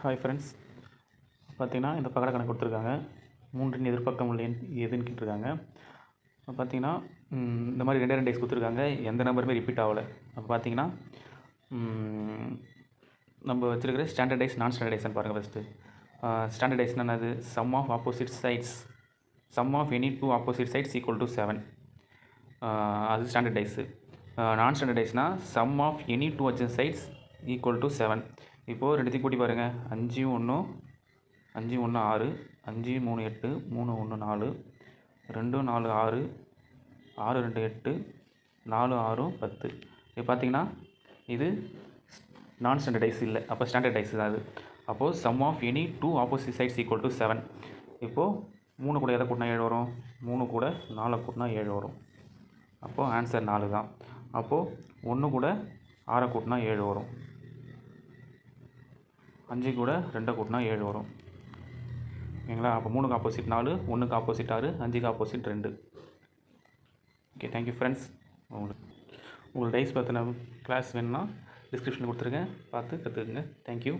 Hi friends, பார்த்தீங்கன்னா இந்த பகட கணக்கு கொடுத்துருக்காங்க. 3 எதிர்பக்கம் உள்ள எண் எதுன்னு கேட்டிருக்காங்க. பார்த்தீங்கன்னா இந்த மாதிரி 2 டேஸ் கொடுத்துருக்காங்க. எந்த நம்பருமே ரிப்பீட் ஆகலை. அப்போ பார்த்தீங்கன்னா நம்ம வச்சுருக்கிற ஸ்டாண்டர்டைஸ் நான் ஸ்டாண்டர்டைஸ்னு பாருங்கள். ஃபஸ்ட்டு ஸ்டாண்டர்டைஸ்னால் என்னது? Sum of opposite sides, sum of any 2 opposite sides equal to 7. அது ஸ்டாண்டர்டைஸு. நான் ஸ்டாண்டர்டைஸ்னால் sum of any 2 adjacent sides equal to 7. இப்போது ரெண்டுத்தையும் கூட்டி பாருங்கள். 5 1 6, 5 3 8, 3 1 4, 2 4 6, 6 2 8, 4 6 10. இப்போ பார்த்தீங்கன்னா இது நான் ஸ்டாண்டர்டைஸ் இல்லை, அப்போ ஸ்டாண்டர்டைஸ் தான் அது. அப்போது sum of any 2 opposite sides equal to 7. இப்போது 3 கூட எதை கூட்டினா 7 வரும்? 3 கூட 4 கூட்டினா 7 வரும். அப்போது ஆன்சர் 4 தான். அப்போது 1 கூட 6 கூட்டினா 7 வரும். 5 கூட 2 கூட்டினா 7 வரும். ஓகேங்களா? அப்போ 3க்கு ஆப்போசிட் 4, 1க்கு ஆப்போசிட் 6, 5க்கு ஆப்போசிட் 2. Okay, thank you friends. உங்களுக்கு டைஸ் பற்றின கிளாஸ் வேணும்னா டிஸ்கிரிப்ஷனில் கொடுத்துருக்கேன், பார்த்து கற்றுக்குங்க. தேங்க்யூ.